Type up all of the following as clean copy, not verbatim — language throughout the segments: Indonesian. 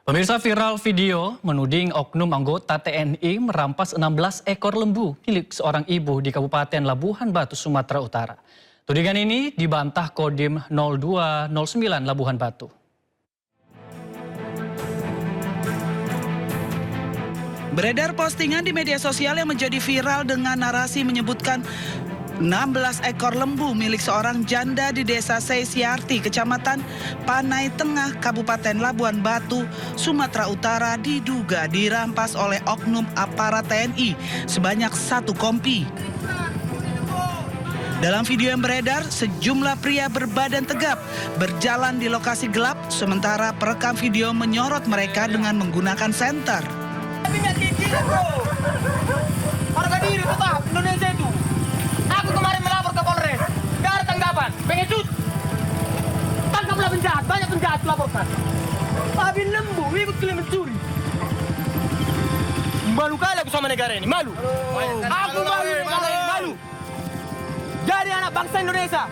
Pemirsa, viral video menuding oknum anggota TNI merampas 16 ekor lembu milik seorang ibu di Kabupaten Labuhan Batu, Sumatera Utara. Tudingan ini dibantah Kodim 0209 Labuhan Batu. Beredar postingan di media sosial yang menjadi viral dengan narasi menyebutkan 16 ekor lembu milik seorang janda di Desa Seisiarti, Kecamatan Panai Tengah, Kabupaten Labuhan Batu, Sumatera Utara diduga dirampas oleh oknum aparat TNI sebanyak 1 kompi. Dalam video yang beredar, sejumlah pria berbadan tegap berjalan di lokasi gelap, sementara perekam video menyorot mereka dengan menggunakan senter. Harga diri tetap Indonesia itu. Aku kemarin melapor ke Polres. Gak ada tanggapan. Pengecut. Tangkaplah penjahat. Banyak penjahat laporkan. Tapi lembu, ibu kalian mencuri. Malu kali aku sama negara ini. Malu. Aku malu negara ini. Malu. Jadi anak bangsa Indonesia.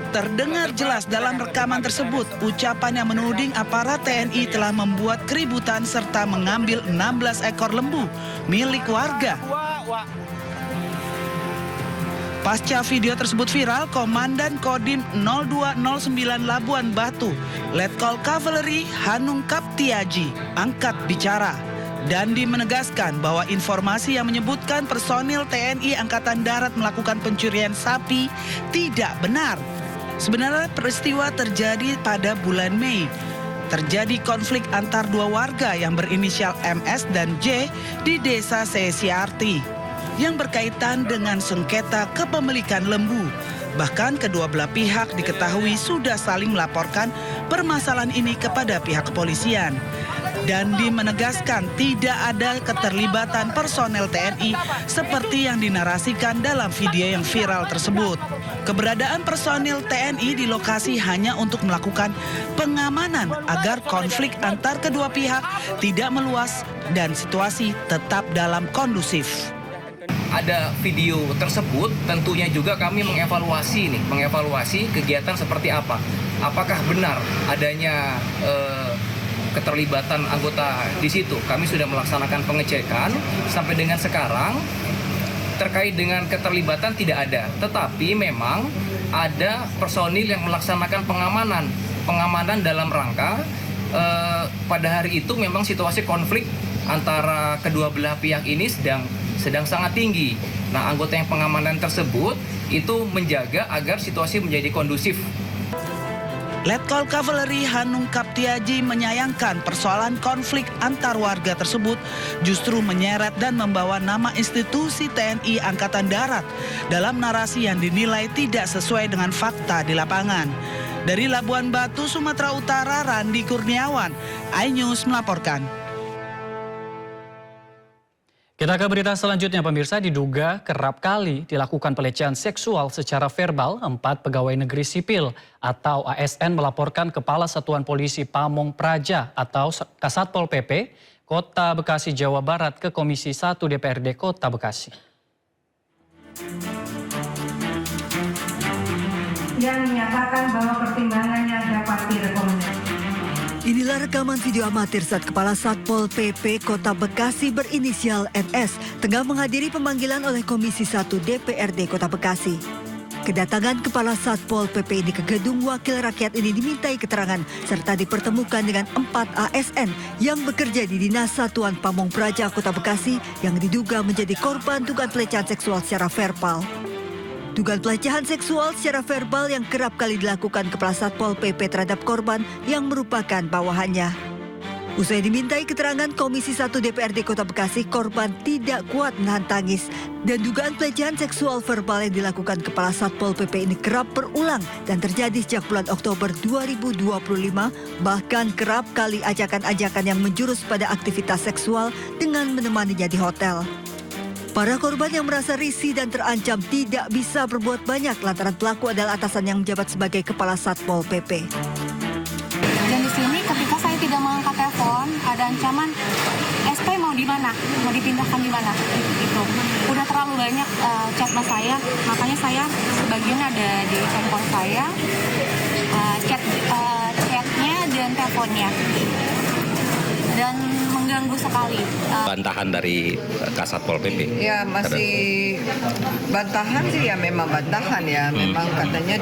Terdengar jelas dalam rekaman tersebut ucapan yang menuding aparat TNI telah membuat keributan serta mengambil 16 ekor lembu milik warga. Pasca video tersebut viral, Komandan Kodim 0209 Labuhan Batu, Letkol Kavaleri Hanung Kaptiaji, angkat bicara. Dandi menegaskan bahwa informasi yang menyebutkan personil TNI Angkatan Darat melakukan pencurian sapi tidak benar. Sebenarnya peristiwa terjadi pada bulan Mei. Terjadi konflik antar dua warga yang berinisial MS dan J di Desa Seisiarti yang berkaitan dengan sengketa kepemilikan lembu. Bahkan kedua belah pihak diketahui sudah saling melaporkan permasalahan ini kepada pihak kepolisian. Dandi menegaskan tidak ada keterlibatan personel TNI seperti yang dinarasikan dalam video yang viral tersebut. Keberadaan personil TNI di lokasi hanya untuk melakukan pengamanan agar konflik antar kedua pihak tidak meluas dan situasi tetap dalam kondusif. Ada video tersebut, tentunya juga kami mengevaluasi kegiatan seperti apa. Apakah benar adanya keterlibatan anggota di situ? Kami sudah melaksanakan pengecekan sampai dengan sekarang terkait dengan keterlibatan tidak ada. Tetapi memang ada personil yang melaksanakan pengamanan dalam rangka pada hari itu memang situasi konflik antara kedua belah pihak ini sedang sangat tinggi. Nah, anggota yang pengamanan tersebut itu menjaga agar situasi menjadi kondusif. Letkol Kavaleri Hanung Kaptiaji menyayangkan persoalan konflik antar warga tersebut justru menyeret dan membawa nama institusi TNI Angkatan Darat dalam narasi yang dinilai tidak sesuai dengan fakta di lapangan. Dari Labuhan Batu, Sumatera Utara, Randi Kurniawan, iNews melaporkan. Kita ke berita selanjutnya, pemirsa. Diduga kerap kali dilakukan pelecehan seksual secara verbal, 4 pegawai negeri sipil atau ASN melaporkan Kepala Satuan Polisi Pamong Praja atau Kasatpol PP Kota Bekasi, Jawa Barat ke Komisi 1 DPRD Kota Bekasi. Yang menyatakan bahwa pertimbangannya dapat direkomendasikan. Inilah rekaman video amatir saat Kepala Satpol PP Kota Bekasi berinisial NS tengah menghadiri pemanggilan oleh Komisi 1 DPRD Kota Bekasi. Kedatangan Kepala Satpol PP ini ke gedung Wakil Rakyat ini dimintai keterangan serta dipertemukan dengan 4 ASN yang bekerja di Dinas Satuan Pamong Praja Kota Bekasi yang diduga menjadi korban dugaan pelecehan seksual secara verbal. Dugaan pelecehan seksual secara verbal yang kerap kali dilakukan Kepala Satpol PP terhadap korban yang merupakan bawahannya. Usai dimintai keterangan Komisi 1 DPRD Kota Bekasi, korban tidak kuat menahan tangis. Dan dugaan pelecehan seksual verbal yang dilakukan Kepala Satpol PP ini kerap berulang dan terjadi sejak bulan Oktober 2025, bahkan kerap kali ajakan-ajakan yang menjurus pada aktivitas seksual dengan menemaninya di hotel. Para korban yang merasa risih dan terancam tidak bisa berbuat banyak lantaran pelaku adalah atasan yang menjabat sebagai Kepala Satpol PP. Dan di sini ketika saya tidak mengangkat telepon, ada ancaman SP mau di mana, mau dipindahkan di mana, gitu. Udah terlalu banyak chat mas saya, makanya saya sebagian ada di handphone saya, chatnya dan teleponnya. mengganggu sekali. Bantahan dari Kasat Pol PP? Ya masih bantahan sih ya, memang bantahan ya, memang katanya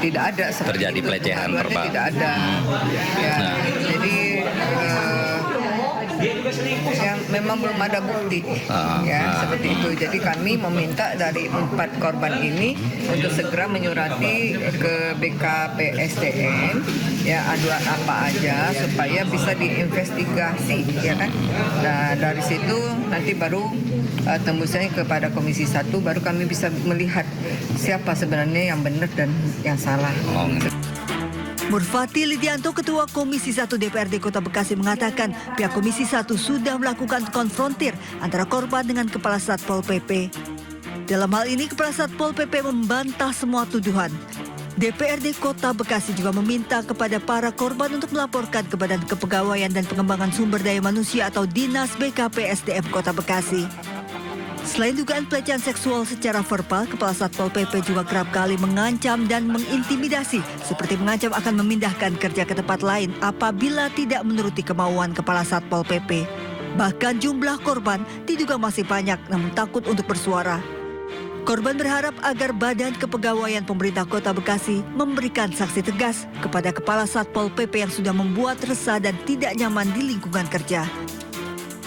tidak ada seperti Terjadi itu. pelecehan verbal. Tidak ada. Ya, jadi yang memang belum ada bukti ya seperti itu. Jadi kami meminta dari 4 korban ini untuk segera menyurati ke BKPSDM ya aduan apa aja supaya bisa diinvestigasi ya kan. Nah dari situ nanti baru tembusnya kepada Komisi 1, baru kami bisa melihat siapa sebenarnya yang benar dan yang salah. Murfati Lidianto, Ketua Komisi 1 DPRD Kota Bekasi mengatakan pihak Komisi 1 sudah melakukan konfrontir antara korban dengan Kepala Satpol PP. Dalam hal ini, Kepala Satpol PP membantah semua tuduhan. DPRD Kota Bekasi juga meminta kepada para korban untuk melaporkan ke Badan Kepegawaian dan Pengembangan Sumber Daya Manusia atau Dinas BKPSDM Kota Bekasi. Selain dugaan pelecehan seksual secara verbal, Kepala Satpol PP juga kerap kali mengancam dan mengintimidasi, seperti mengancam akan memindahkan kerja ke tempat lain apabila tidak menuruti kemauan Kepala Satpol PP. Bahkan jumlah korban diduga masih banyak namun takut untuk bersuara. Korban berharap agar Badan Kepegawaian Pemerintah Kota Bekasi memberikan sanksi tegas kepada Kepala Satpol PP yang sudah membuat resah dan tidak nyaman di lingkungan kerja.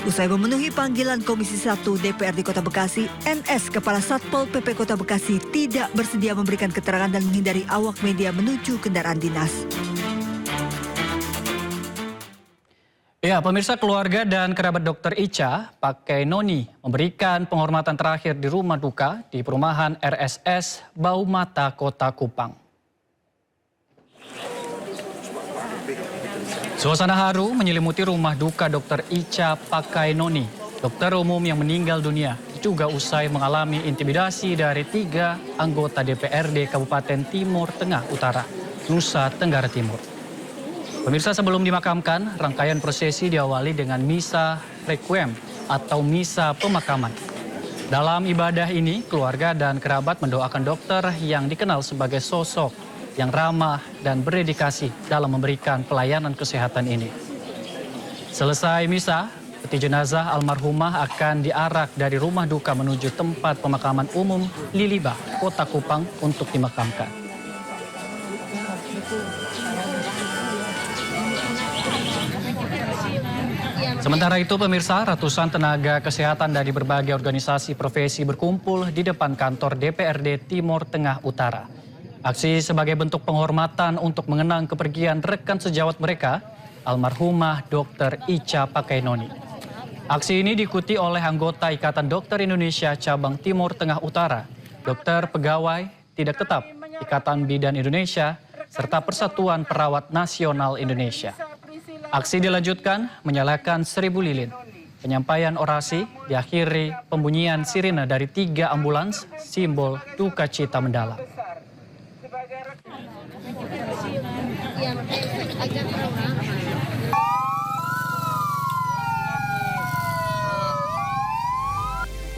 Usai memenuhi panggilan Komisi 1 DPRD Kota Bekasi, NS Kepala Satpol PP Kota Bekasi tidak bersedia memberikan keterangan dan menghindari awak media menuju kendaraan dinas. Ya, pemirsa, keluarga dan kerabat Dr. Ica Pakainoni memberikan penghormatan terakhir di rumah duka di perumahan RSS Baumata, Kota Kupang. Suasana haru menyelimuti rumah duka Dr. Ica Pakainoni, dokter umum yang meninggal dunia, juga usai mengalami intimidasi dari 3 anggota DPRD Kabupaten Timur Tengah Utara, Nusa Tenggara Timur. Pemirsa, sebelum dimakamkan, rangkaian prosesi diawali dengan misa requiem atau misa pemakaman. Dalam ibadah ini, keluarga dan kerabat mendoakan dokter yang dikenal sebagai sosok yang ramah dan berdedikasi dalam memberikan pelayanan kesehatan ini. Selesai misa, peti jenazah almarhumah akan diarak dari rumah duka menuju tempat pemakaman umum Liliba, Kota Kupang untuk dimakamkan. Sementara itu, pemirsa, ratusan tenaga kesehatan dari berbagai organisasi profesi berkumpul di depan kantor DPRD Timur Tengah Utara. Aksi sebagai bentuk penghormatan untuk mengenang kepergian rekan sejawat mereka, almarhumah Dr. Ica Pakainoni. Aksi ini diikuti oleh anggota Ikatan Dokter Indonesia Cabang Timur Tengah Utara, dokter pegawai tidak tetap Ikatan Bidan Indonesia, serta Persatuan Perawat Nasional Indonesia. Aksi dilanjutkan menyalakan 1000 lilin. Penyampaian orasi diakhiri pembunyian sirine dari 3 ambulans, simbol duka cita mendalam. yang agak